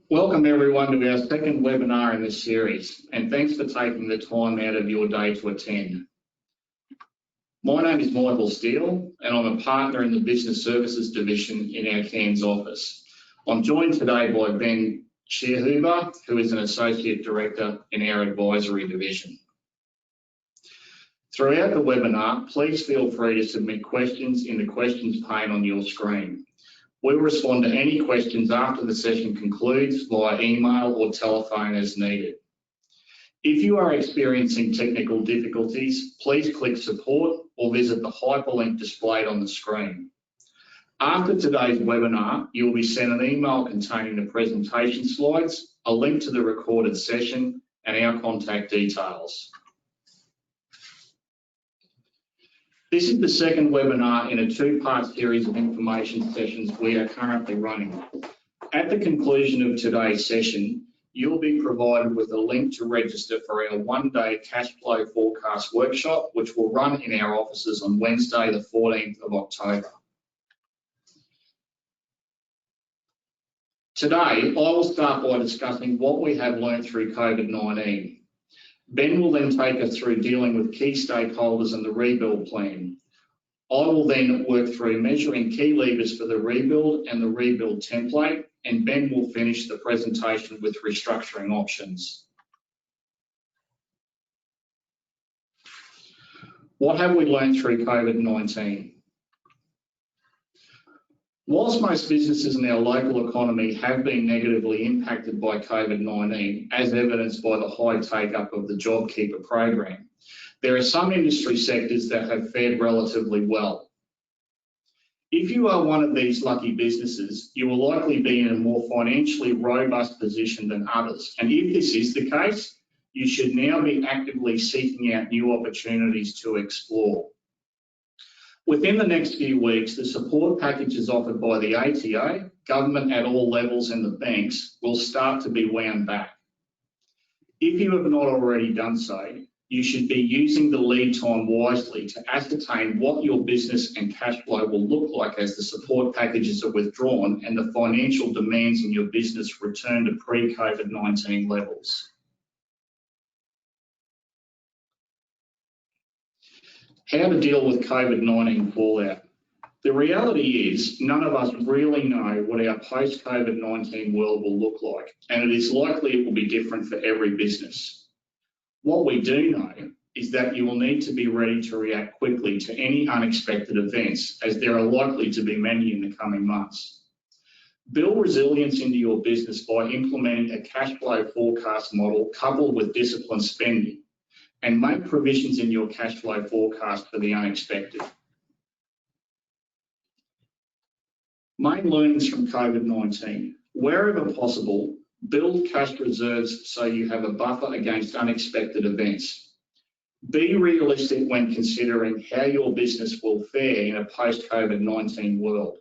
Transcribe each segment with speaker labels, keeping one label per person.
Speaker 1: Welcome everyone to our second webinar in this series, and thanks for taking the time out of your day to attend. My name is Michael Steele, and I'm a partner in the Business Services Division in our Cairns office. I'm joined today by Ben Shearhuber, who is an Associate Director in our Advisory Division. Throughout the webinar, please feel free to submit questions in the questions pane on your screen. We'll respond to any questions after the session concludes via email or telephone as needed. If you are experiencing technical difficulties, please click support or visit the hyperlink displayed on the screen. After today's webinar, you'll be sent an email containing the presentation slides, a link to the recorded session, and our contact details. This is the second webinar in a two-part series of information sessions we are currently running. At the conclusion of today's session, you'll be provided with a link to register for our one-day cash flow forecast workshop, which will run in our offices on Wednesday, the 14th of October. Today, I will start by discussing what we have learned through COVID-19. Ben will then take us through dealing with key stakeholders and the rebuild plan. I will then work through measuring key levers for the rebuild and the rebuild template, and Ben will finish the presentation with restructuring options. What have we learned through COVID-19? Whilst most businesses in our local economy have been negatively impacted by COVID-19, as evidenced by the high take-up of the JobKeeper program, there are some industry sectors that have fared relatively well. If you are one of these lucky businesses, you will likely be in a more financially robust position than others. And if this is the case, you should now be actively seeking out new opportunities to explore. Within the next few weeks, the support packages offered by the ATO, government at all levels, and the banks will start to be wound back. If you have not already done so, you should be using the lead time wisely to ascertain what your business and cash flow will look like as the support packages are withdrawn and the financial demands in your business return to pre-COVID-19 levels. How to deal with COVID-19 fallout. The reality is none of us really know what our post-COVID-19 world will look like, and it is likely it will be different for every business. What we do know is that you will need to be ready to react quickly to any unexpected events, as there are likely to be many in the coming months. Build resilience into your business by implementing a cash flow forecast model coupled with disciplined spending, and make provisions in your cash flow forecast for the unexpected. Main learnings from COVID-19. Wherever possible, build cash reserves so you have a buffer against unexpected events. Be realistic when considering how your business will fare in a post-COVID-19 world.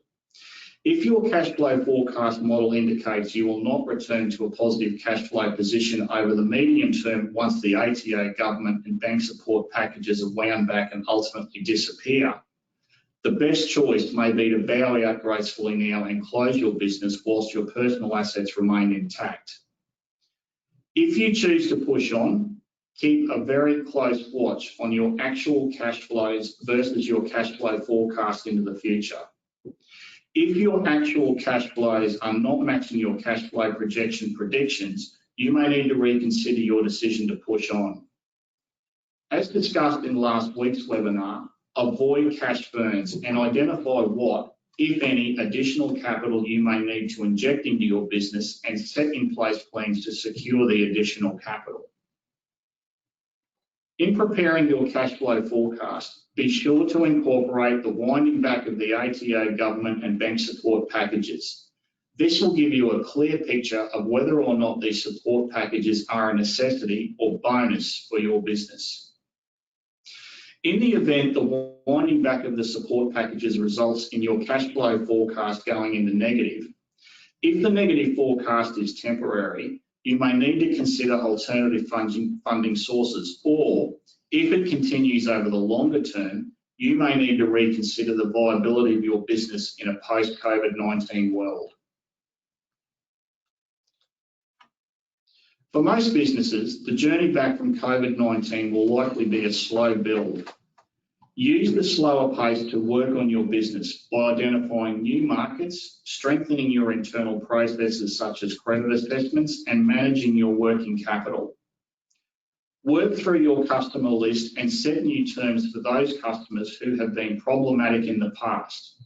Speaker 1: If your cash flow forecast model indicates you will not return to a positive cash flow position over the medium term once the ATO, government and bank support packages are wound back and ultimately disappear, the best choice may be to bow out gracefully now and close your business whilst your personal assets remain intact. If you choose to push on, keep a very close watch on your actual cash flows versus your cash flow forecast into the future. If your actual cash flows are not matching your cash flow projection predictions, you may need to reconsider your decision to push on. As discussed in last week's webinar, avoid cash burns and identify what, if any, additional capital you may need to inject into your business and set in place plans to secure the additional capital. In preparing your cash flow forecast, be sure to incorporate the winding back of the ATO, government and bank support packages. This will give you a clear picture of whether or not these support packages are a necessity or bonus for your business. In the event the winding back of the support packages results in your cash flow forecast going into negative, if the negative forecast is temporary, you may need to consider alternative funding sources, or if it continues over the longer term, you may need to reconsider the viability of your business in a post-COVID-19 world. For most businesses, the journey back from COVID-19 will likely be a slow build. Use the slower pace to work on your business by identifying new markets, strengthening your internal processes such as credit assessments, and managing your working capital. Work through your customer list and set new terms for those customers who have been problematic in the past.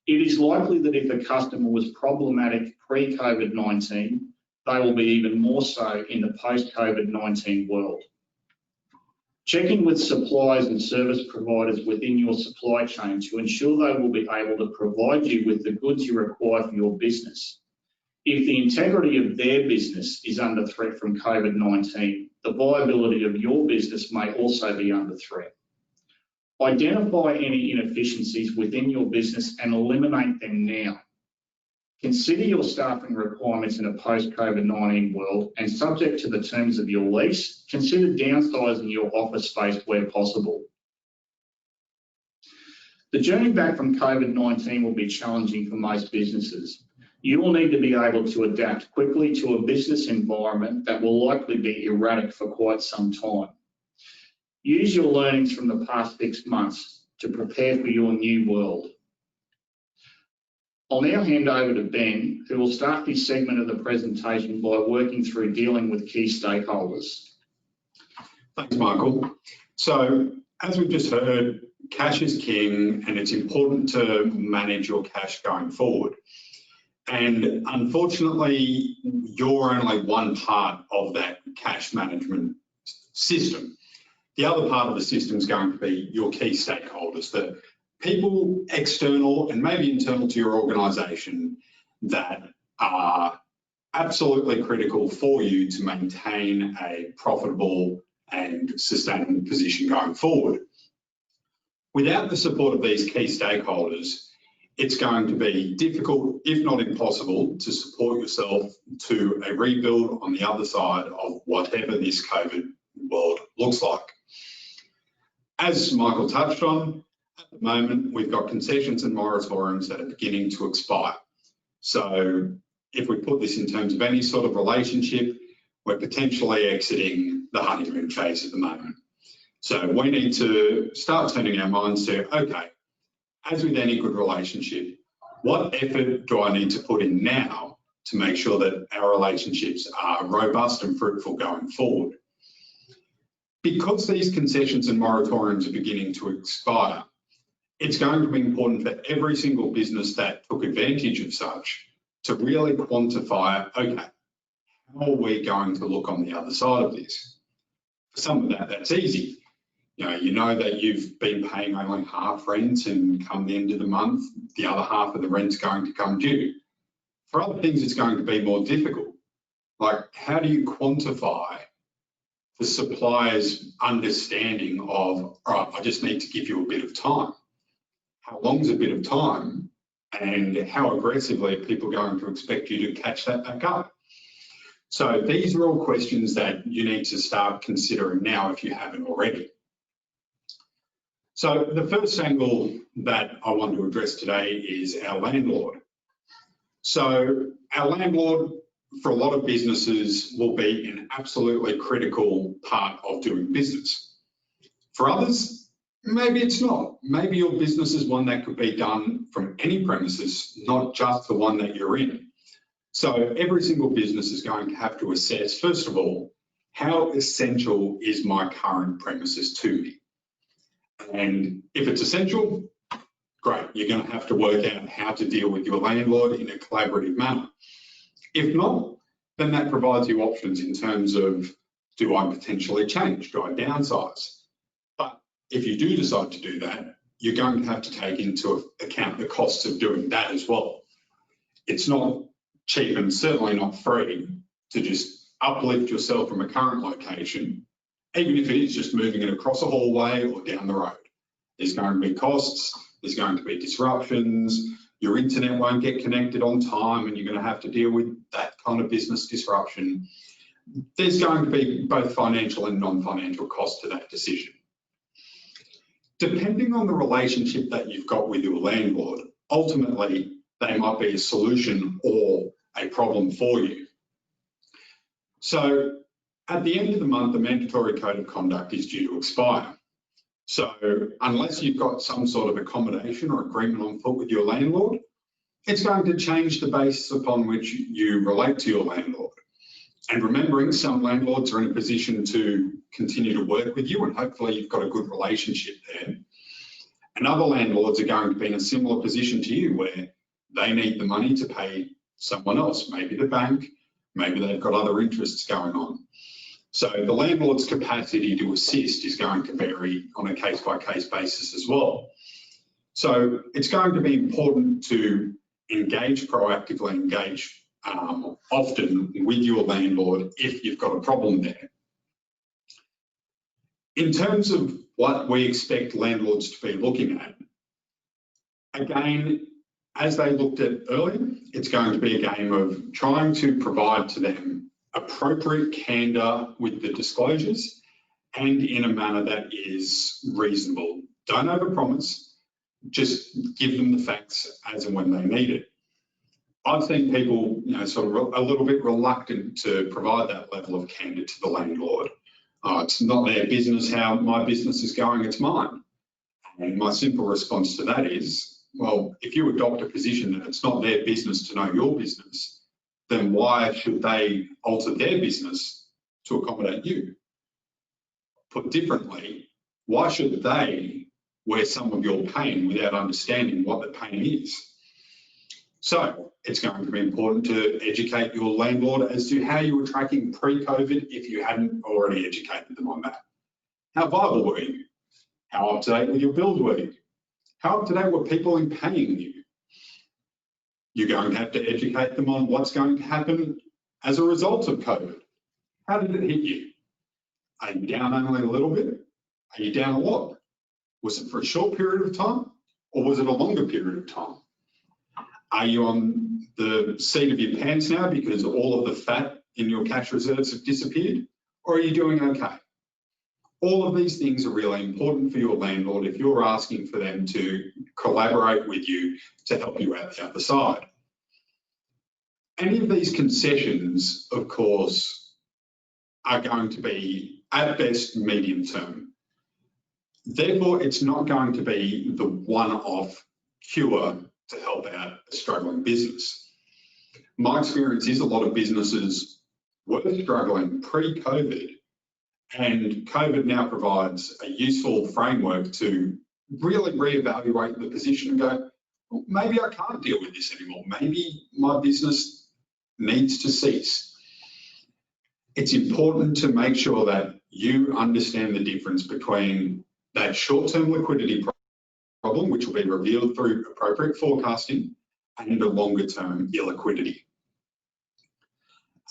Speaker 1: It is likely that if a customer was problematic pre-COVID-19, they will be even more so in the post-COVID-19 world. Checking with suppliers and service providers within your supply chain to ensure they will be able to provide you with the goods you require for your business. If the integrity of their business is under threat from COVID-19, the viability of your business may also be under threat. Identify any inefficiencies within your business and eliminate them now. Consider your staffing requirements in a post-COVID-19 world, and subject to the terms of your lease, consider downsizing your office space where possible. The journey back from COVID-19 will be challenging for most businesses. You will need to be able to adapt quickly to a business environment that will likely be erratic for quite some time. Use your learnings from the past 6 months to prepare for your new world. I'll now hand over to Ben, who will start this segment of the presentation by working through dealing with key stakeholders.
Speaker 2: Thanks, Michael. So, as we've just heard, cash is king, and it's important to manage your cash going forward. And unfortunately, you're only one part of that cash management system. The other part of the system is going to be your key stakeholders, the people external and maybe internal to your organisation that are absolutely critical for you to maintain a profitable and sustainable position going forward. Without the support of these key stakeholders, it's going to be difficult, if not impossible, to support yourself to a rebuild on the other side of whatever this COVID world looks like. As Michael touched on, at the moment, we've got concessions and moratoriums that are beginning to expire. So if we put this in terms of any sort of relationship, we're potentially exiting the honeymoon phase at the moment. So we need to start turning our minds to, okay, as with any good relationship, what effort do I need to put in now to make sure that our relationships are robust and fruitful going forward? Because these concessions and moratoriums are beginning to expire, it's going to be important for every single business that took advantage of such to really quantify, okay, how are we going to look on the other side of this? For some of that, that's easy. You know that you've been paying only half rent, and come the end of the month, the other half of the rent's going to come due. For other things, it's going to be more difficult. Like, how do you quantify the supplier's understanding of, all right, I just need to give you a bit of time? How long's a bit of time, and how aggressively are people going to expect you to catch that back up? So these are all questions that you need to start considering now if you haven't already. So the first angle that I want to address today is our landlord. So our landlord, for a lot of businesses, will be an absolutely critical part of doing business. For others, maybe it's not. Maybe your business is one that could be done from any premises, not just the one that you're in. So every single business is going to have to assess, first of all, how essential is my current premises to me? And if it's essential, great, you're going to have to work out how to deal with your landlord in a collaborative manner. If not, then that provides you options in terms of, do I potentially change? Do I downsize? But if you do decide to do that, you're going to have to take into account the costs of doing that as well. It's not cheap and certainly not free to just uplift yourself from a current location, even if it is just moving it across a hallway or down the road. There's going to be costs, there's going to be disruptions, your internet won't get connected on time and you're going to have to deal with that kind of business disruption. There's going to be both financial and non-financial costs to that decision. Depending on the relationship that you've got with your landlord, ultimately they might be a solution or a problem for you. So At the end of the month, the mandatory code of conduct is due to expire. So unless you've got some sort of accommodation or agreement on foot with your landlord, it's going to change the basis upon which you relate to your landlord. And remembering some landlords are in a position to continue to work with you, and hopefully you've got a good relationship there. And other landlords are going to be in a similar position to you where they need the money to pay someone else, maybe the bank, maybe they've got other interests going on. So the landlord's capacity to assist is going to vary on a case-by-case basis as well. So it's going to be important to engage proactively, engage often with your landlord if you've got a problem there. In terms of what we expect landlords to be looking at, again, as they looked at earlier, it's going to be a game of trying to provide to them appropriate candour with the disclosures and in a manner that is reasonable. Don't overpromise, just give them the facts as and when they need it. I've seen people, sort of a little bit reluctant to provide that level of candour to the landlord. It's not their business how my business is going, it's mine. And my simple response to that is, well, if you adopt a position that it's not their business to know your business, then why should they alter their business to accommodate you? Put differently, why should they wear some of your pain without understanding what the pain is? So it's going to be important to educate your landlord as to how you were tracking pre-COVID if you hadn't already educated them on that. How viable were you? How up to date with your bills were you? How up to date were people in paying you? You're going to have to educate them on what's going to happen as a result of COVID. How did it hit you? Are you down only a little bit? Are you down a lot? Was it for a short period of time or was it a longer period of time? Are you on the seat of your pants now because all of the fat in your cash reserves have disappeared, or are you doing okay? All of these things are really important for your landlord if you're asking for them to collaborate with you to help you out the other side. Any of these concessions, of course, are going to be at best medium term. Therefore, it's not going to be the one-off cure to help out a struggling business. My experience is a lot of businesses were struggling pre-COVID, and COVID now provides a useful framework to really reevaluate the position and go, well, maybe I can't deal with this anymore. Maybe my business needs to cease. It's important to make sure that you understand the difference between that short-term liquidity problem, which will be revealed through appropriate forecasting, and a longer-term illiquidity.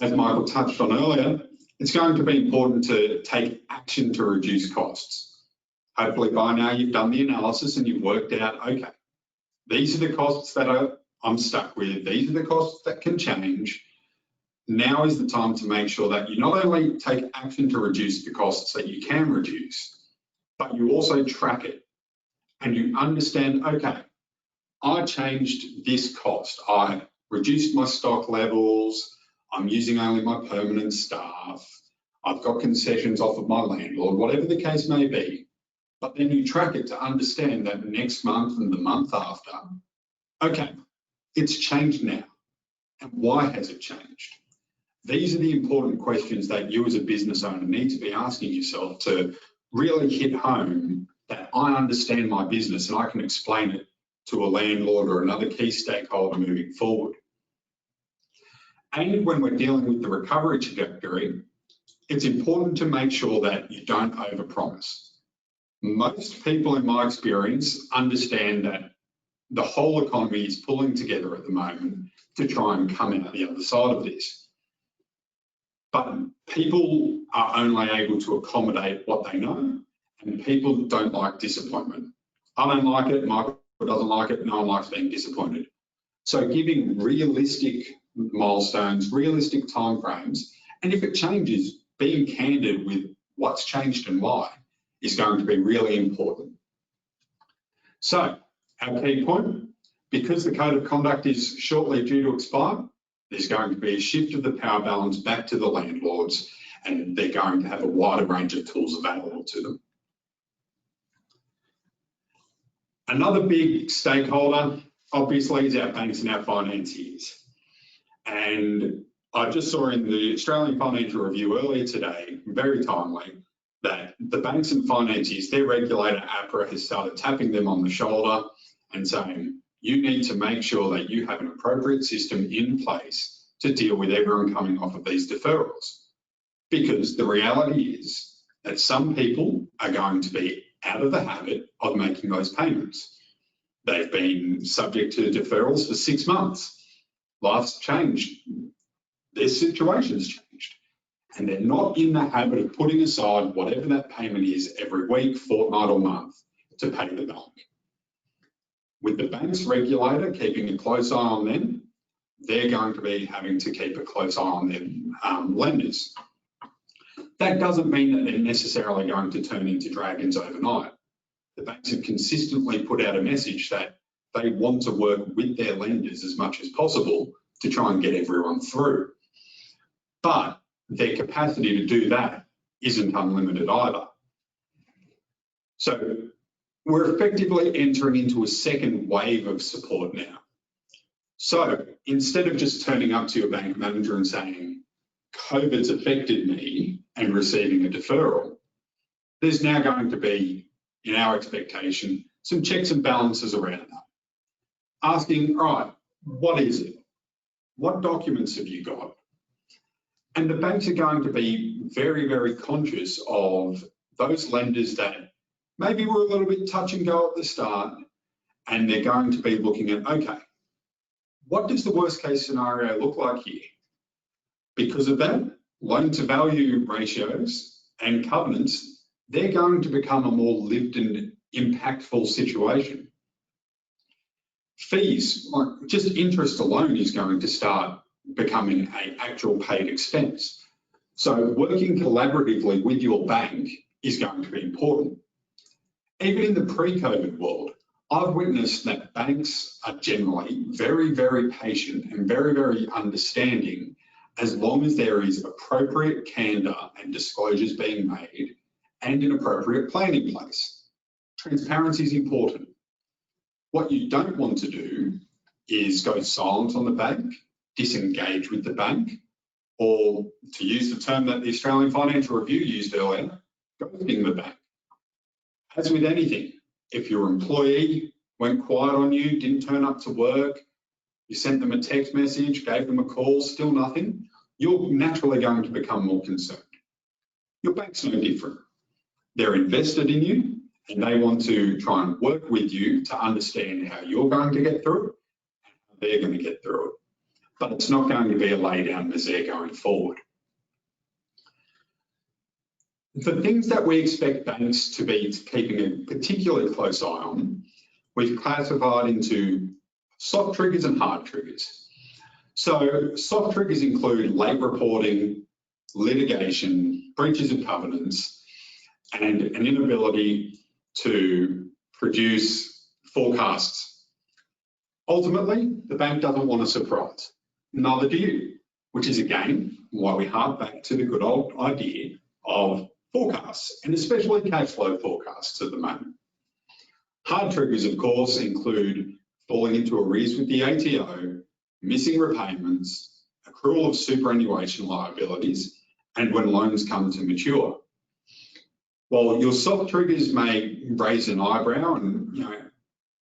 Speaker 2: As Michael touched on earlier, it's going to be important to take action to reduce costs. Hopefully by now you've done the analysis and you've worked out, okay, these are the costs that I'm stuck with, these are the costs that can change. Now is the time to make sure that you not only take action to reduce the costs that you can reduce, but you also track it and you understand, okay, I changed this cost. I reduced my stock levels. I'm using only my permanent staff. I've got concessions off of my landlord, whatever the case may be. But then you track it to understand that next month and the month after, okay, it's changed now. And why has it changed? These are the important questions that you as a business owner need to be asking yourself to really hit home that I understand my business and I can explain it to a landlord or another key stakeholder moving forward. And when we're dealing with the recovery trajectory, it's important to make sure that you don't overpromise. Most people in my experience understand that the whole economy is pulling together at the moment to try and come out the other side of this. But people are only able to accommodate what they know, and people don't like disappointment. I don't like it, Michael doesn't like it, no one likes being disappointed. So giving realistic milestones, realistic timeframes, and if it changes, being candid with what's changed and why is going to be really important. So our key point, because the code of conduct is shortly due to expire, there's going to be a shift of the power balance back to the landlords, and they're going to have a wider range of tools available to them. Another big stakeholder, obviously, is our banks and our financiers. And I just saw in the Australian Financial Review earlier today, very timely, that the banks and financiers, their regulator, APRA, has started tapping them on the shoulder and saying, you need to make sure that you have an appropriate system in place to deal with everyone coming off of these deferrals. Because the reality is that some people are going to be out of the habit of making those payments. They've been subject to deferrals for 6 months. Life's changed. Their situation's changed. And they're not in the habit of putting aside whatever that payment is every week, fortnight or month to pay the bank. With the bank's regulator keeping a close eye on them, they're going to be having to keep a close eye on their lenders. That doesn't mean that they're necessarily going to turn into dragons overnight. The banks have consistently put out a message that they want to work with their lenders as much as possible to try and get everyone through. But their capacity to do that isn't unlimited either. So we're effectively entering into a second wave of support now. So instead of just turning up to your bank manager and saying, COVID's affected me and receiving a deferral, there's now going to be, in our expectation, some checks and balances around that. Asking, all right, what is it? What documents have you got? And the banks are going to be very, very conscious of those lenders that maybe were a little bit touch and go at the start, and they're going to be looking at, okay, what does the worst case scenario look like here? Because of that, loan to value ratios and covenants, they're going to become a more lived and impactful situation. Fees, like just interest alone, is going to start becoming an actual paid expense. So working collaboratively with your bank is going to be important. Even in the pre-COVID world, I've witnessed that banks are generally very, very patient and very, very understanding as long as there is appropriate candour and disclosures being made and an appropriate plan in place. Transparency is important. What you don't want to do is go silent on the bank, disengage with the bank, or to use the term that the Australian Financial Review used earlier, ghosting the bank. As with anything, if your employee went quiet on you, didn't turn up to work, you sent them a text message, gave them a call, still nothing, you're naturally going to become more concerned. Your bank's no different. They're invested in you and they want to try and work with you to understand how you're going to get through it and how they're going to get through it. But it's not going to be a lay down misère going forward. The things that we expect banks to be keeping a particularly close eye on, we've classified into soft triggers and hard triggers. So soft triggers include late reporting, litigation, breaches of covenants, and an inability to produce forecasts. Ultimately, the bank doesn't want a surprise, neither do you, which is again why we hark back to the good old idea of forecasts, and especially cash flow forecasts at the moment. Hard triggers, of course, include falling into arrears with the ATO, missing repayments, accrual of superannuation liabilities, and when loans come to mature. While your soft triggers may raise an eyebrow and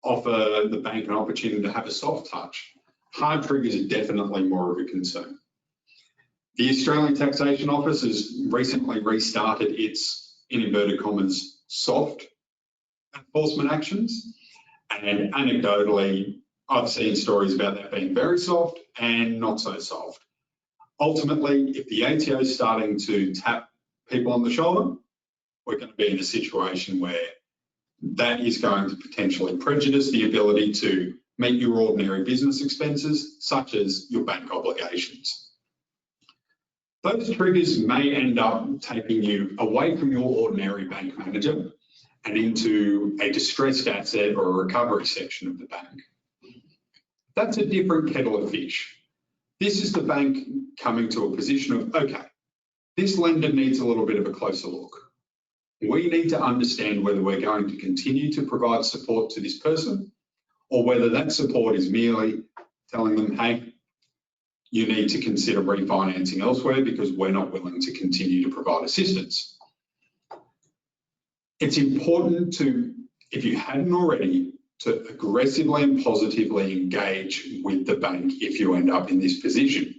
Speaker 2: offer the bank an opportunity to have a soft touch, hard triggers are definitely more of a concern. The Australian Taxation Office has recently restarted its, in inverted commas, soft enforcement actions, and anecdotally, I've seen stories about that being very soft and not so soft. Ultimately, if the ATO is starting to tap people on the shoulder, we're going to be in a situation where that is going to potentially prejudice the ability to meet your ordinary business expenses, such as your bank obligations. Those triggers may end up taking you away from your ordinary bank manager and into a distressed asset or a recovery section of the bank. That's a different kettle of fish. This is the bank coming to a position of, okay, this lender needs a little bit of a closer look. We need to understand whether we're going to continue to provide support to this person or whether that support is merely telling them, hey, you need to consider refinancing elsewhere because we're not willing to continue to provide assistance. It's important to, if you hadn't already, to aggressively and positively engage with the bank if you end up in this position.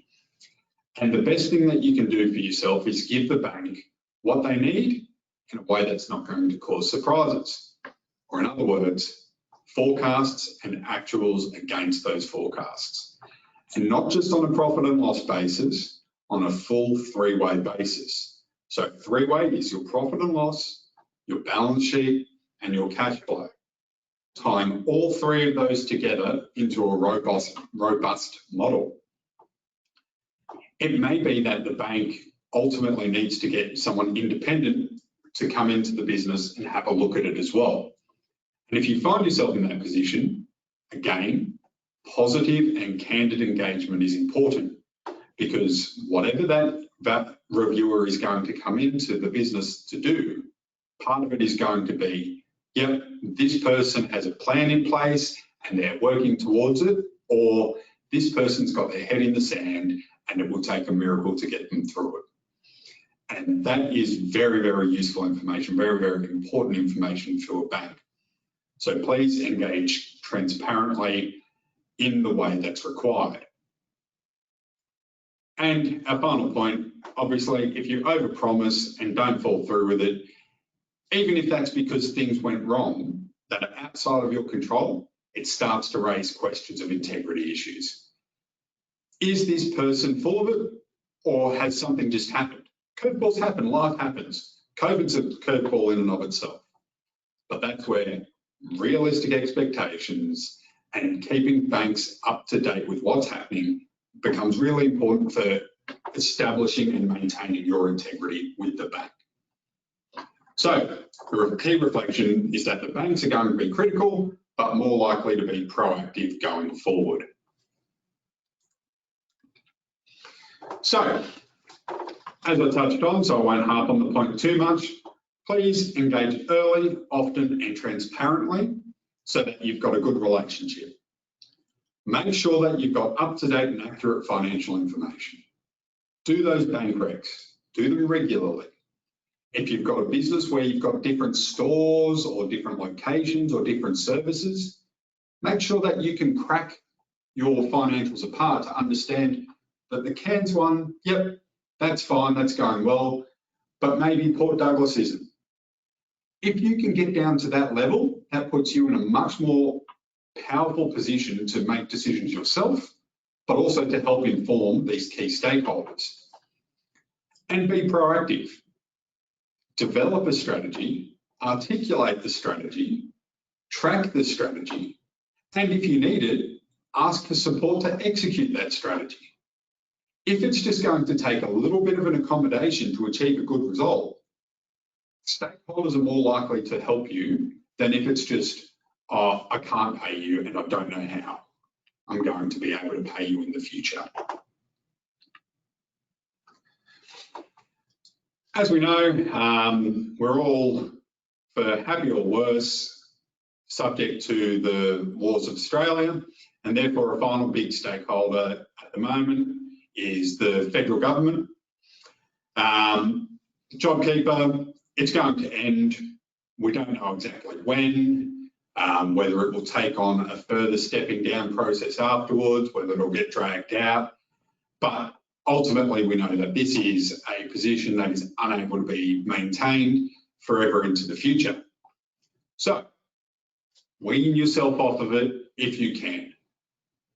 Speaker 2: And the best thing that you can do for yourself is give the bank what they need in a way that's not going to cause surprises. Or in other words, forecasts and actuals against those forecasts. And not just on a profit and loss basis, on a full three-way basis. So three-way is your profit and loss, your balance sheet, and your cash flow. Tying all three of those together into a robust model. It may be that the bank ultimately needs to get someone independent to come into the business and have a look at it as well. And if you find yourself in that position, again, positive and candid engagement is important because whatever that reviewer is going to come into the business to do, part of it is going to be, yep, this person has a plan in place and they're working towards it, or this person's got their head in the sand and it will take a miracle to get them through it. And that is very, very useful information, very, very important information for a bank. So please engage transparently in the way that's required. And our final point, obviously, if you overpromise and don't fall through with it, even if that's because things went wrong that are outside of your control, it starts to raise questions of integrity issues. Is this person full of it, or has something just happened? Curveballs happen, life happens. COVID's a curveball in and of itself. But that's where realistic expectations and keeping banks up to date with what's happening becomes really important for establishing and maintaining your integrity with the bank. So the key reflection is that the banks are going to be critical, but more likely to be proactive going forward. So, as I touched on, so I won't harp on the point too much, please engage early, often and transparently so that you've got a good relationship. Make sure that you've got up-to-date and accurate financial information. Do those bank recs, do them regularly. If you've got a business where you've got different stores or different locations or different services, make sure that you can crack your financials apart to understand that the Cairns one, yep, that's fine, that's going well, but maybe Port Douglas isn't. If you can get down to that level, that puts you in a much more powerful position to make decisions yourself, but also to help inform these key stakeholders. And be proactive. Develop a strategy, articulate the strategy, track the strategy, and if you need it, ask for support to execute that strategy. If it's just going to take a little bit of an accommodation to achieve a good result, stakeholders are more likely to help you than if it's just, oh, I can't pay you and I don't know how I'm going to be able to pay you in the future. As we know, we're all, for happy or worse, subject to the laws of Australia, and therefore a final big stakeholder at the moment is the federal government. JobKeeper, it's going to end. We don't know exactly when, whether it will take on a further stepping down process afterwards, whether it'll get dragged out, but ultimately we know that this is a position that is unable to be maintained forever into the future. So wean yourself off of it if you can.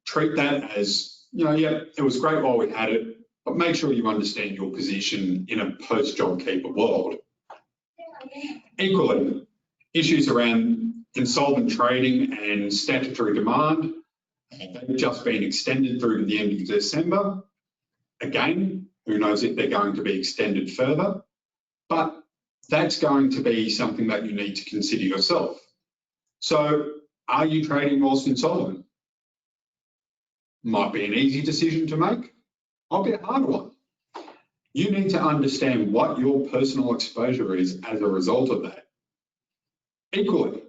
Speaker 2: Treat that as, you know, yeah, it was great while we had it, but make sure you understand your position in a post-JobKeeper world. Equally, issues around insolvent trading and statutory demand, they've just been extended through to the end of December. Again, who knows if they're going to be extended further, but that's going to be something that you need to consider yourself. So, are you trading whilst insolvent? Might be an easy decision to make, might be a hard one. You need to understand what your personal exposure is as a result of that. Equally,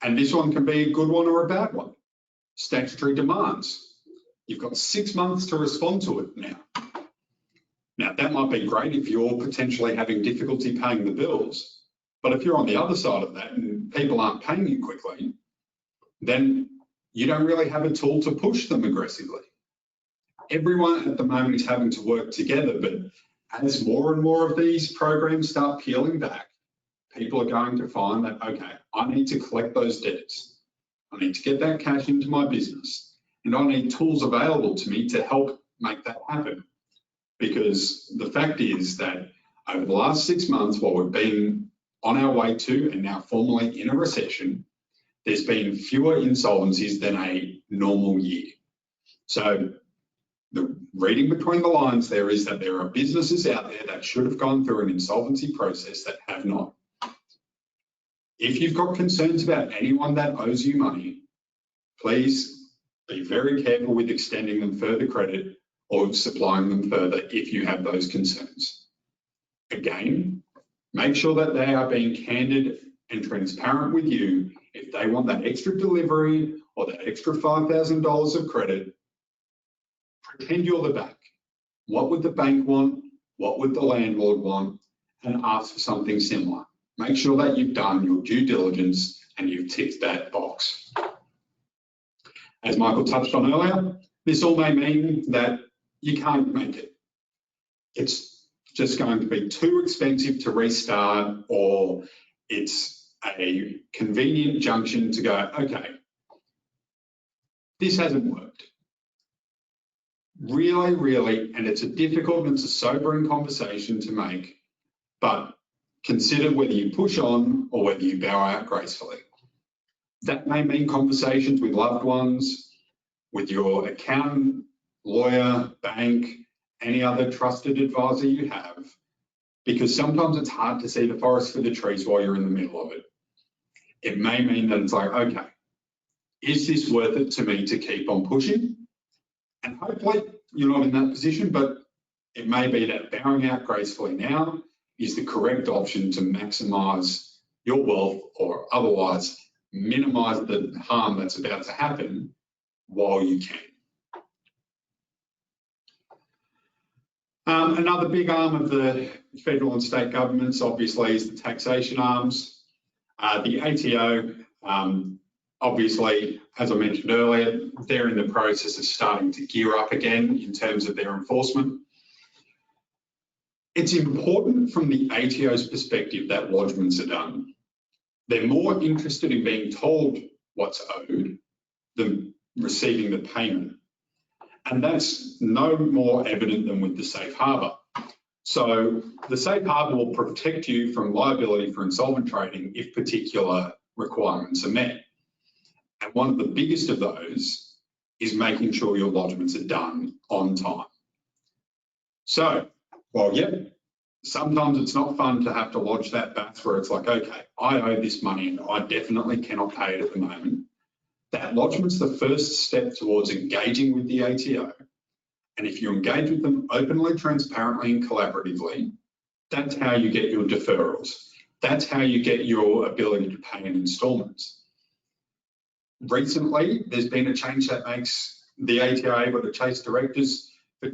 Speaker 2: and this one can be a good one or a bad one, statutory demands. You've got 6 months to respond to it now. Now, that might be great if you're potentially having difficulty paying the bills, but if you're on the other side of that and people aren't paying you quickly, then you don't really have a tool to push them aggressively. Everyone at the moment is having to work together, but as more and more of these programs start peeling back, people are going to find that, okay, I need to collect those debts. I need to get that cash into my business, and I need tools available to me to help make that happen. Because the fact is that over the last 6 months, while we've been on our way to and now formally in a recession, there's been fewer insolvencies than a normal year. So the reading between the lines there is that there are businesses out there that should have gone through an insolvency process that have not. If you've got concerns about anyone that owes you money, please be very careful with extending them further credit or supplying them further if you have those concerns. Again, make sure that they are being candid and transparent with you. If they want that extra delivery or that extra $5,000 of credit, pretend you're the bank. What would the bank want? What would the landlord want? And ask for something similar. Make sure that you've done your due diligence and you've ticked that box. As Michael touched on earlier, this all may mean that you can't make it. It's just going to be too expensive to restart, or it's a convenient junction to go, okay, this hasn't worked. Really, and it's a difficult and it's a sobering conversation to make, but consider whether you push on or whether you bow out gracefully. That may mean conversations with loved ones, with your accountant, lawyer, bank, any other trusted advisor you have, because sometimes it's hard to see the forest for the trees while you're in the middle of it. It may mean that it's like, okay, is this worth it to me to keep on pushing? And hopefully you're not in that position, but it may be that bowing out gracefully now is the correct option to maximise your wealth or otherwise minimise the harm that's about to happen while you can. Another big arm of the federal and state governments obviously is the taxation arms. The ATO, obviously, as I mentioned earlier, they're in the process of starting to gear up again in terms of their enforcement. It's important from the ATO's perspective that lodgements are done. They're more interested in being told what's owed than receiving the payment. And that's no more evident than with the safe harbour. So the safe harbour will protect you from liability for insolvent trading if particular requirements are met. And one of the biggest of those is making sure your lodgements are done on time. So, well, yep, sometimes it's not fun to have to lodge that BAS where it's like, okay, I owe this money and I definitely cannot pay it at the moment. That lodgement's the first step towards engaging with the ATO. And if you engage with them openly, transparently, and collaboratively, that's how you get your deferrals. That's how you get your ability to pay in instalments. Recently, there's been a change that makes the ATO able to chase directors for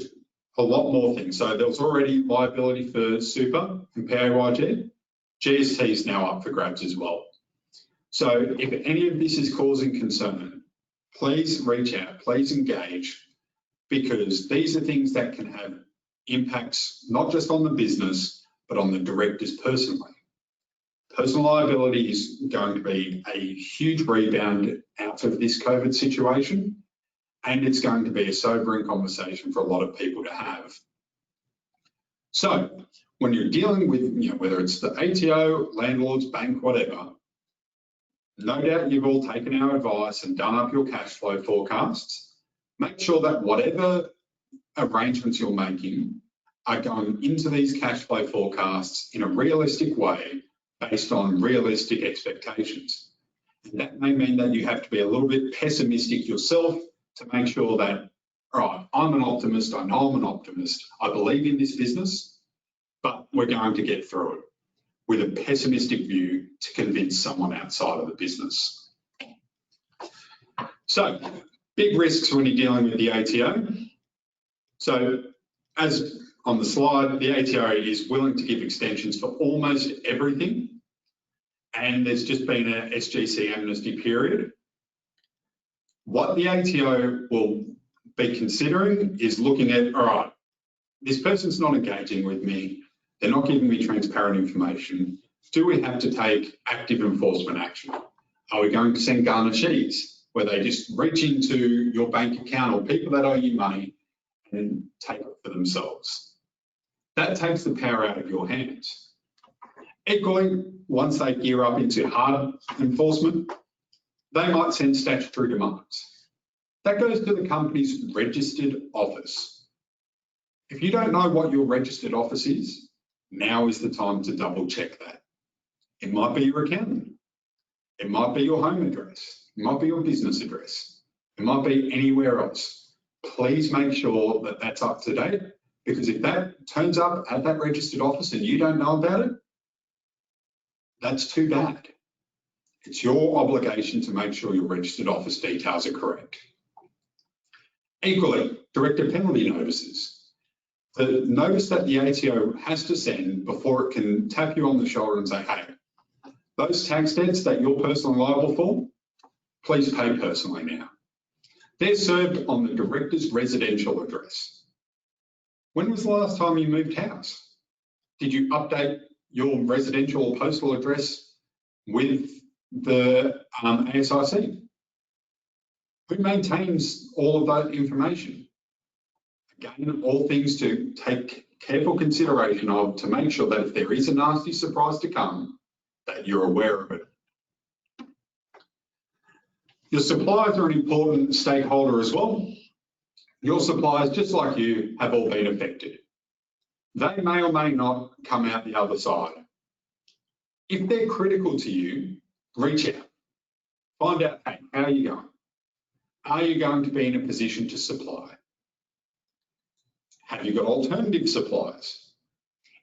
Speaker 2: a lot more things. So there was already liability for super and PAYG. GST is now up for grabs as well. So if any of this is causing concern, please reach out, please engage, because these are things that can have impacts not just on the business, but on the directors personally. Personal liability is going to be a huge rebound out of this COVID situation, and it's going to be a sobering conversation for a lot of people to have. So when you're dealing with, whether it's the ATO, landlords, bank, whatever, no doubt you've all taken our advice and done up your cash flow forecasts. Make sure that whatever arrangements you're making are going into these cash flow forecasts in a realistic way based on realistic expectations. And that may mean that you have to be a little bit pessimistic yourself to make sure that, all right, I'm an optimist, I know I'm an optimist, I believe in this business, but we're going to get through it with a pessimistic view to convince someone outside of the business. So, big risks when you're dealing with the ATO. So, as on the slide, the ATO is willing to give extensions for almost everything, and there's just been a SGC amnesty period. What the ATO will be considering is looking at, all right, this person's not engaging with me, they're not giving me transparent information. Do we have to take active enforcement action? Are we going to send garnishees where they just reach into your bank account or people that owe you money and take it for themselves? That takes the power out of your hands. Equally, once they gear up into hard enforcement, they might send statutory demands. That goes to the company's registered office. If you don't know what your registered office is, now is the time to double check that. It might be your accountant. It might be your home address. It might be your business address. It might be anywhere else. Please make sure that that's up to date, because if that turns up at that registered office and you don't know about it, that's too bad. It's your obligation to make sure your registered office details are correct. Equally, director penalty notices. The notice that the ATO has to send before it can tap you on the shoulder and say, hey, those tax debts that you're personally liable for, please pay personally now. They're served on the director's residential address. When was the last time you moved house? Did you update your residential or postal address with the ASIC? Who maintains all of that information? Again, all things to take careful consideration of to make sure that if there is a nasty surprise to come, that you're aware of it. Your suppliers are an important stakeholder as well. Your suppliers, just like you, have all been affected. They may or may not come out the other side. If they're critical to you, reach out. Find out, hey, how are you going? Are you going to be in a position to supply? Have you got alternative suppliers?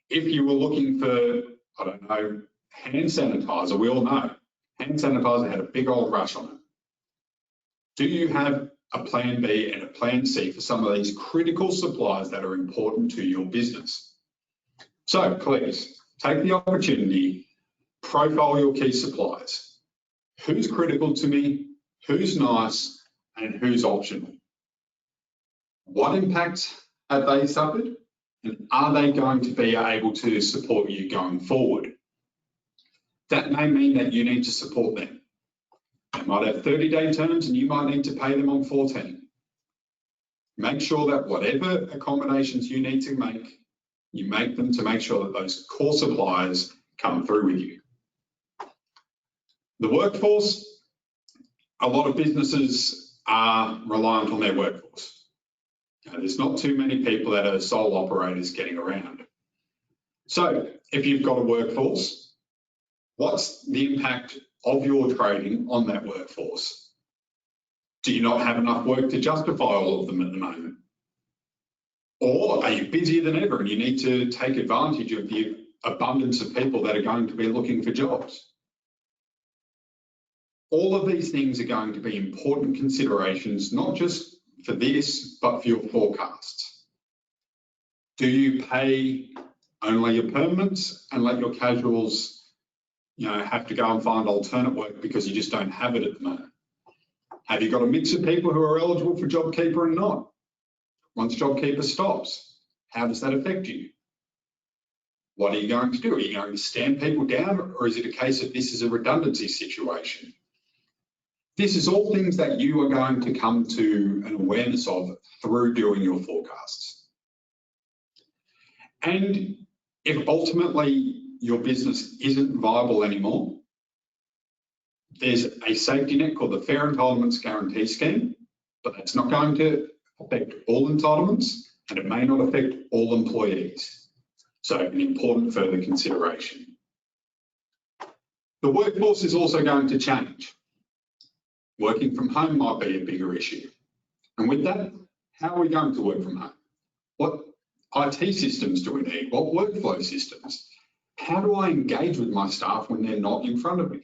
Speaker 2: If you were looking for, I don't know, hand sanitizer, we all know hand sanitizer had a big old rush on it. Do you have a plan B and a plan C for some of these critical suppliers that are important to your business? So please take the opportunity, profile your key suppliers. Who's critical to me? Who's nice? And who's optional? What impacts have they suffered? And are they going to be able to support you going forward? That may mean that you need to support them. They might have 30-day terms and you might need to pay them on 14. Make sure that whatever accommodations you need to make, you make them to make sure that those core suppliers come through with you. The workforce, a lot of businesses are reliant on their workforce. There's not too many people that are sole operators getting around. So if you've got a workforce, what's the impact of your trading on that workforce? Do you not have enough work to justify all of them at the moment? Or are you busier than ever and you need to take advantage of the abundance of people that are going to be looking for jobs? All of these things are going to be important considerations, not just for this, but for your forecasts. Do you pay only your permanents and let your casuals, have to go and find alternate work because you just don't have it at the moment? Have you got a mix of people who are eligible for JobKeeper and not? Once JobKeeper stops, how does that affect you? What are you going to do? Are you going to stand people down, or is it a case of this is a redundancy situation? This is all things that you are going to come to an awareness of through doing your forecasts. And if ultimately your business isn't viable anymore, there's a safety net called the Fair Entitlements Guarantee Scheme, but that's not going to affect all entitlements and it may not affect all employees. So an important further consideration. The workforce is also going to change. Working from home might be a bigger issue. And with that, how are we going to work from home? What IT systems do we need? What workflow systems? How do I engage with my staff when they're not in front of me?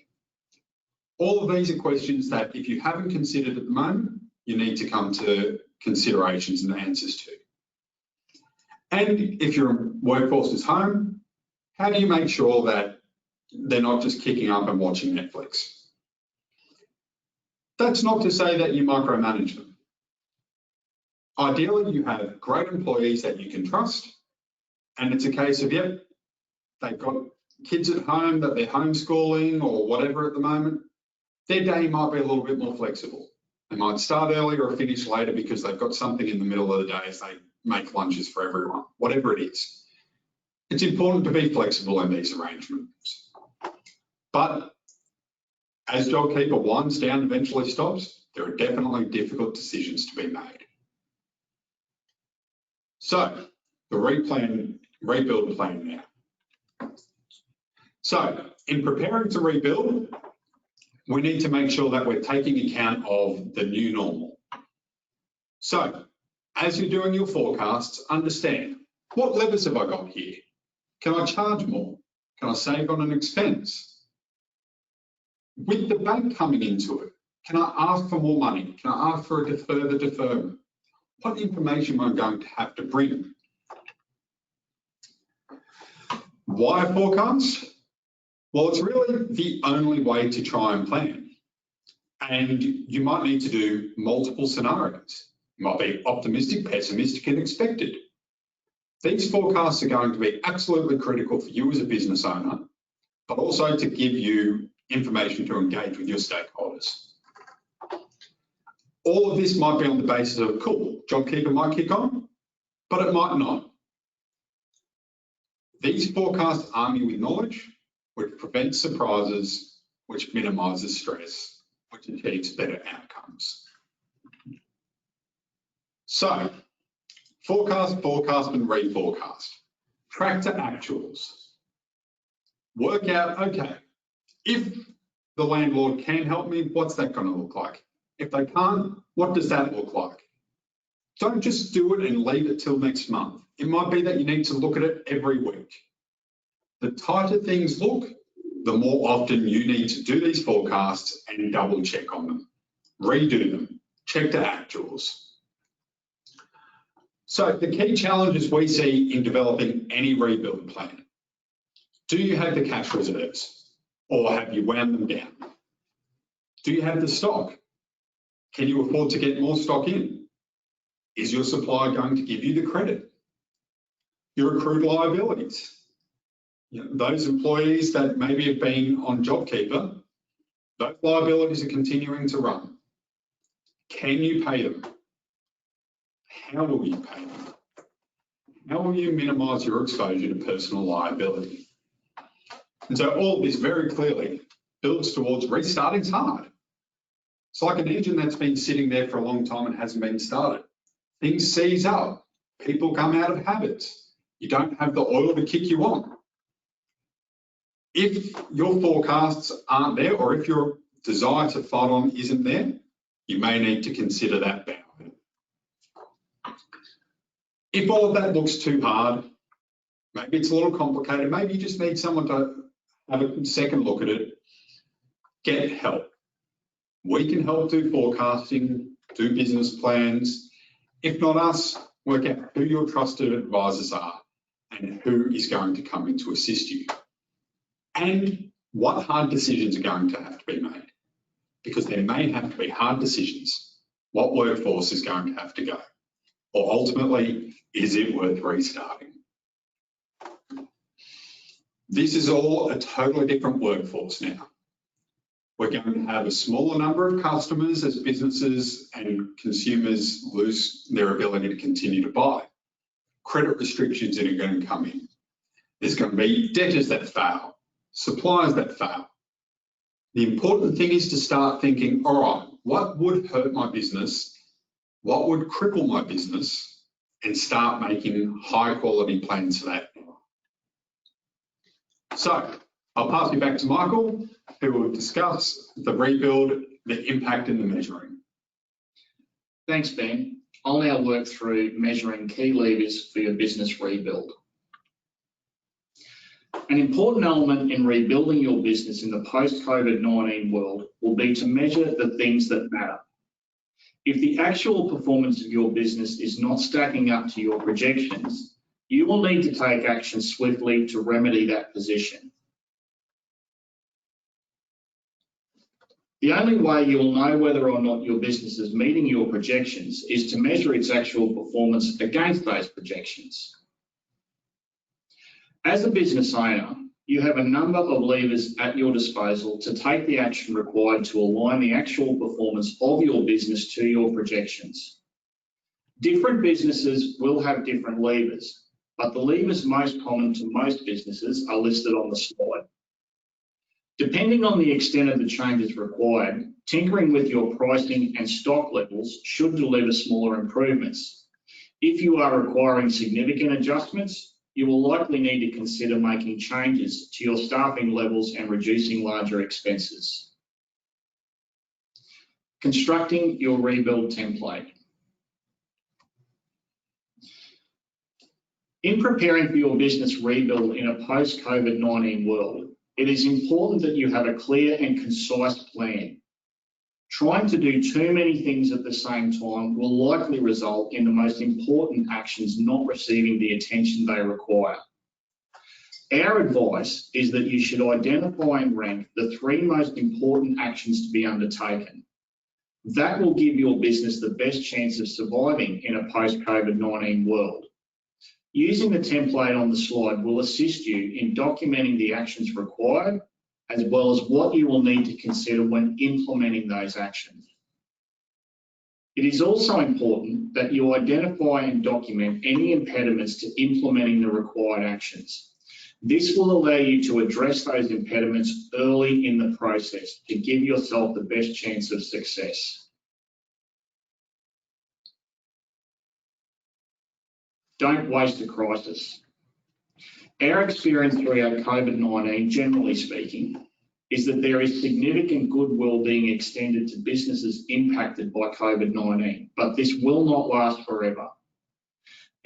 Speaker 2: All of these are questions that if you haven't considered at the moment, you need to come to considerations and answers to. And if your workforce is home, how do you make sure that they're not just kicking up and watching Netflix? That's not to say that you micromanage them. Ideally, you have great employees that you can trust, and it's a case of, yep, they've got kids at home that they're homeschooling or whatever at the moment. Their day might be a little bit more flexible. They might start earlier or finish later because they've got something in the middle of the day as they make lunches for everyone, whatever it is. It's important to be flexible in these arrangements. But as JobKeeper winds down and eventually stops, there are definitely difficult decisions to be made. So the rebuild plan now. So in preparing to rebuild, we need to make sure that we're taking account of the new normal. So as you're doing your forecasts, understand what levers have I got here? Can I charge more? Can I save on an expense? With the bank coming into it, can I ask for more money? Can I ask for a further deferment? What information am I going to have to bring? Why a forecast? Well, it's really the only way to try and plan. And you might need to do multiple scenarios. It might be optimistic, pessimistic, and expected. These forecasts are going to be absolutely critical for you as a business owner, but also to give you information to engage with your stakeholders. All of this might be on the basis of, cool, JobKeeper might kick on, but it might not. These forecasts arm you with knowledge, which prevents surprises, which minimises stress, which achieves better outcomes. So, forecast, and reforecast. Track to actuals. Work out, okay, if the landlord can help me, what's that going to look like? If they can't, what does that look like? Don't just do it and leave it till next month. It might be that you need to look at it every week. The tighter things look, the more often you need to do these forecasts and double check on them, redo them, check to actuals. So the key challenges we see in developing any rebuild plan. Do you have the cash reserves or have you wound them down? Do you have the stock? Can you afford to get more stock in? Is your supplier going to give you the credit? Your accrued liabilities. You know, those employees that maybe have been on JobKeeper, those liabilities are continuing to run. Can you pay them? How will you pay them? How will you minimise your exposure to personal liability? And so all of this very clearly builds towards restarting's hard. It's like an engine that's been sitting there for a long time and hasn't been started. Things seize up. People come out of habits. You don't have the oil to kick you on. If your forecasts aren't there, or if your desire to fight on isn't there, you may need to consider that bound. If all of that looks too hard, maybe it's a little complicated, maybe you just need someone to have a second look at it, get help. We can help do forecasting, do business plans. If not us, work out who your trusted advisors are and who is going to come in to assist you. And what hard decisions are going to have to be made, because there may have to be hard decisions. What workforce is going to have to go? Or ultimately, is it worth restarting? This is all a totally different workforce now. We're going to have a smaller number of customers as businesses and consumers lose their ability to continue to buy. Credit restrictions that are going to come in. There's going to be debtors that fail, suppliers that fail. The important thing is to start thinking, all right, what would hurt my business? What would cripple my business? And start making high quality plans for that. So I'll pass you back to Michael, who will discuss the rebuild, the impact and the measuring.
Speaker 1: Thanks, Ben. I'll now work through measuring key levers for your business rebuild. An important element in rebuilding your business in the post-COVID-19 world will be to measure the things that matter. If the actual performance of your business is not stacking up to your projections, you will need to take action swiftly to remedy that position. The only way you will know whether or not your business is meeting your projections is to measure its actual performance against those projections. As a business owner, you have a number of levers at your disposal to take the action required to align the actual performance of your business to your projections. Different businesses will have different levers, but the levers most common to most businesses are listed on the slide. Depending on the extent of the changes required, tinkering with your pricing and stock levels should deliver smaller improvements. If you are requiring significant adjustments, you will likely need to consider making changes to your staffing levels and reducing larger expenses. Constructing your rebuild template. In preparing for your business rebuild in a post-COVID-19 world, it is important that you have a clear and concise plan. Trying to do too many things at the same time will likely result in the most important actions not receiving the attention they require. Our advice is that you should identify and rank the 3 most important actions to be undertaken. That will give your business the best chance of surviving in a post-COVID-19 world. Using the template on the slide will assist you in documenting the actions required, as well as what you will need to consider when implementing those actions. It is also important that you identify and document any impediments to implementing the required actions. This will allow you to address those impediments early in the process to give yourself the best chance of success. Don't waste a crisis. Our experience throughout COVID-19, generally speaking, is that there is significant goodwill being extended to businesses impacted by COVID-19, but this will not last forever.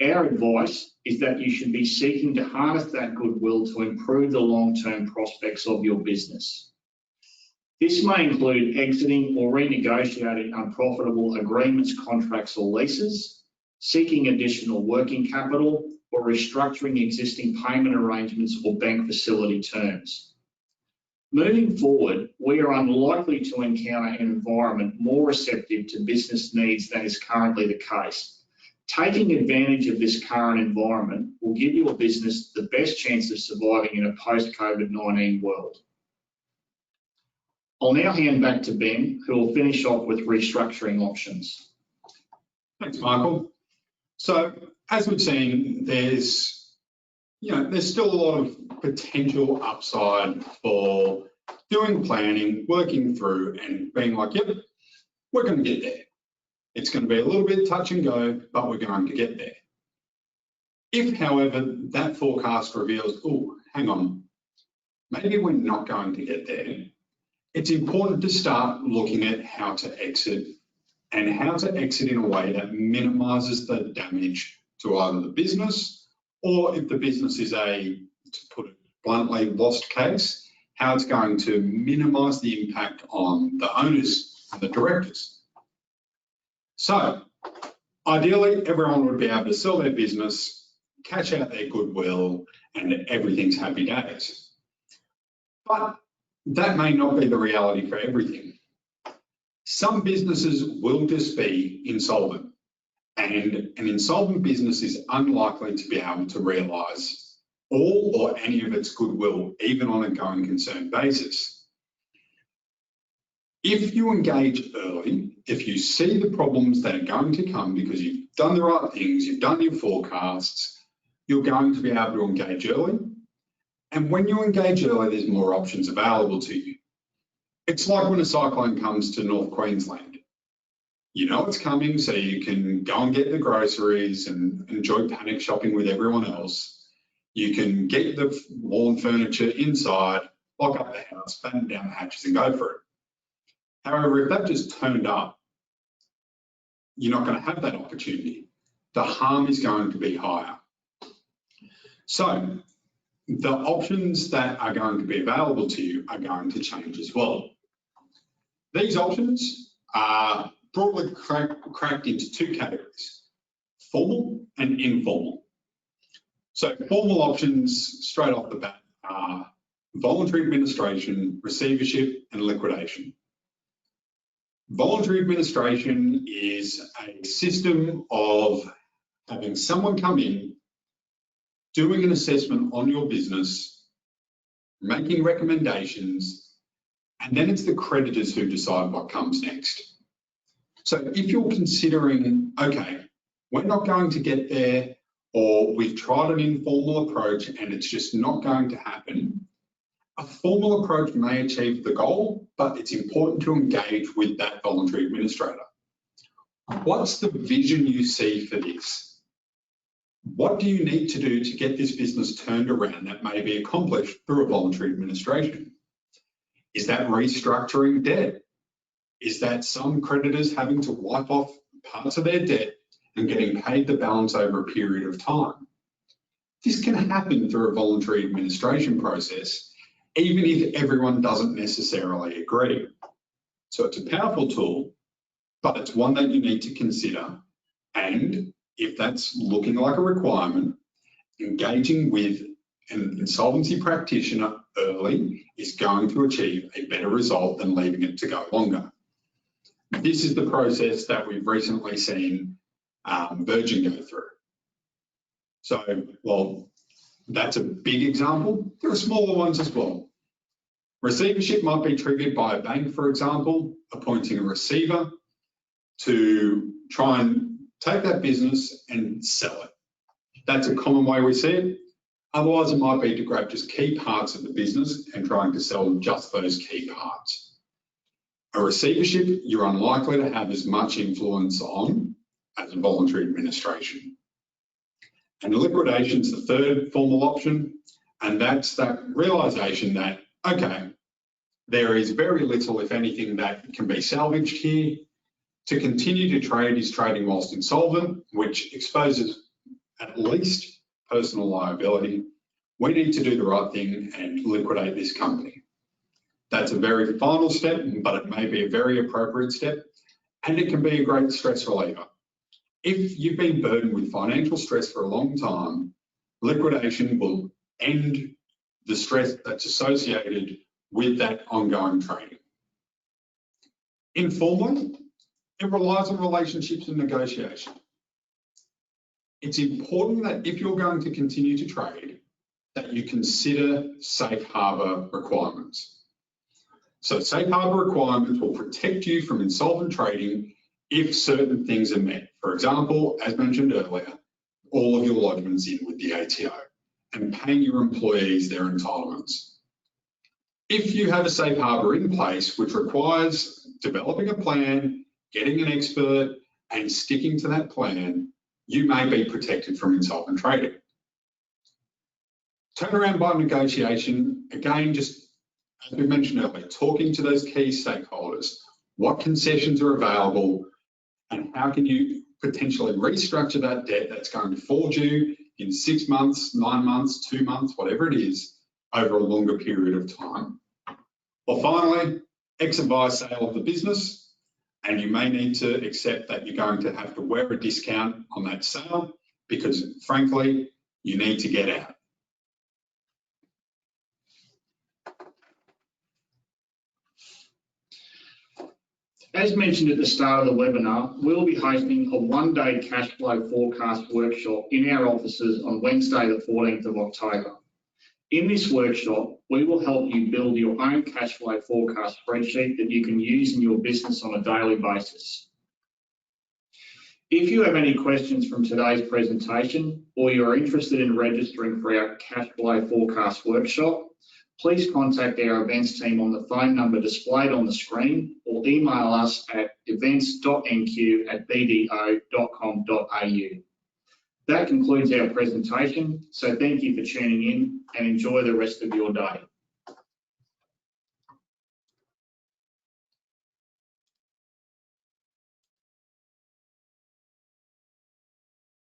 Speaker 1: Our advice is that you should be seeking to harness that goodwill to improve the long-term prospects of your business. This may include exiting or renegotiating unprofitable agreements, contracts, or leases, seeking additional working capital, or restructuring existing payment arrangements or bank facility terms. Moving forward, we are unlikely to encounter an environment more receptive to business needs than is currently the case. Taking advantage of this current environment will give your business the best chance of surviving in a post-COVID-19 world. I'll now hand back to Ben, who will finish off with restructuring options.
Speaker 2: Thanks, Michael. So, as we've seen, there's still a lot of potential upside for doing planning, working through, and being like, yep, we're going to get there. It's going to be a little bit touch and go, but we're going to get there. If, however, that forecast reveals, oh, hang on, maybe we're not going to get there, it's important to start looking at how to exit and how to exit in a way that minimises the damage to either the business, or if the business is to put it bluntly, lost case, how it's going to minimise the impact on the owners and the directors. So, ideally, everyone would be able to sell their business, cash out their goodwill, and everything's happy days. But that may not be the reality for everything. Some businesses will just be insolvent, and an insolvent business is unlikely to be able to realise all or any of its goodwill, even on a going concern basis. If you engage early, if you see the problems that are going to come because you've done the right things, you've done your forecasts, you're going to be able to engage early. And when you engage early, there's more options available to you. It's like when a cyclone comes to North Queensland. You know it's coming, so you can go and get the groceries and enjoy panic shopping with everyone else. You can get the lawn furniture inside, lock up the house, batten down the hatches and go for it. However, if that just turned up you're not going to have that opportunity. The harm is going to be higher. So the options that are going to be available to you are going to change as well. These options are broadly cracked into two categories: formal and informal. So formal options straight off the bat are voluntary administration, receivership, and liquidation. Voluntary administration is a system of having someone come in, doing an assessment on your business, making recommendations, and then it's the creditors who decide what comes next. So if you're considering, okay, we're not going to get there, or we've tried an informal approach and it's just not going to happen, a formal approach may achieve the goal, but it's important to engage with that voluntary administrator. What's the vision you see for this? What do you need to do to get this business turned around that may be accomplished through a voluntary administration? Is that restructuring debt? Is that some creditors having to wipe off parts of their debt and getting paid the balance over a period of time? This can happen through a voluntary administration process, even if everyone doesn't necessarily agree. So it's a powerful tool, but it's one that you need to consider. And if that's looking like a requirement, engaging with an insolvency practitioner early is going to achieve a better result than leaving it to go longer. This is the process that we've recently seen Virgin go through. So, well, that's a big example. There are smaller ones as well. Receivership might be triggered by a bank, for example, appointing a receiver to try and take that business and sell it. That's a common way we see it. Otherwise, it might be to grab just key parts of the business and trying to sell just those key parts. A receivership, you're unlikely to have as much influence on as a voluntary administration. And liquidation is the third formal option, and that's that realisation that, okay, there is very little, if anything, that can be salvaged here. To continue to trade is trading whilst insolvent, which exposes at least personal liability. We need to do the right thing and liquidate this company. That's a very final step, but it may be a very appropriate step, and it can be a great stress reliever. If you've been burdened with financial stress for a long time, liquidation will end the stress that's associated with that ongoing trading. Informally, it relies on relationships and negotiation. It's important that if you're going to continue to trade, that you consider safe harbour requirements. So safe harbour requirements will protect you from insolvent trading if certain things are met. For example, as mentioned earlier, all of your lodgements in with the ATO and paying your employees their entitlements. If you have a safe harbour in place, which requires developing a plan, getting an expert and sticking to that plan, you may be protected from insolvent trading. Turnaround by negotiation, again, just as we mentioned earlier, talking to those key stakeholders, what concessions are available and how can you potentially restructure that debt that's going to fall due in 6 months, 9 months, 2 months, whatever it is, over a longer period of time. Or finally, exit via sale of the business, and you may need to accept that you're going to have to wear a discount on that sale because, frankly, you need to get out.
Speaker 1: As mentioned at the start of the webinar, we'll be hosting a one-day cash flow forecast workshop in our offices on Wednesday, the 14th of October. In this workshop, we will help you build your own cash flow forecast spreadsheet that you can use in your business on a daily basis. If you have any questions from today's presentation or you're interested in registering for our cash flow forecast workshop, please contact our events team on the phone number displayed on the screen or email us at events.nq@bdo.com.au. That concludes our presentation, so thank you for tuning in and enjoy the rest of your day.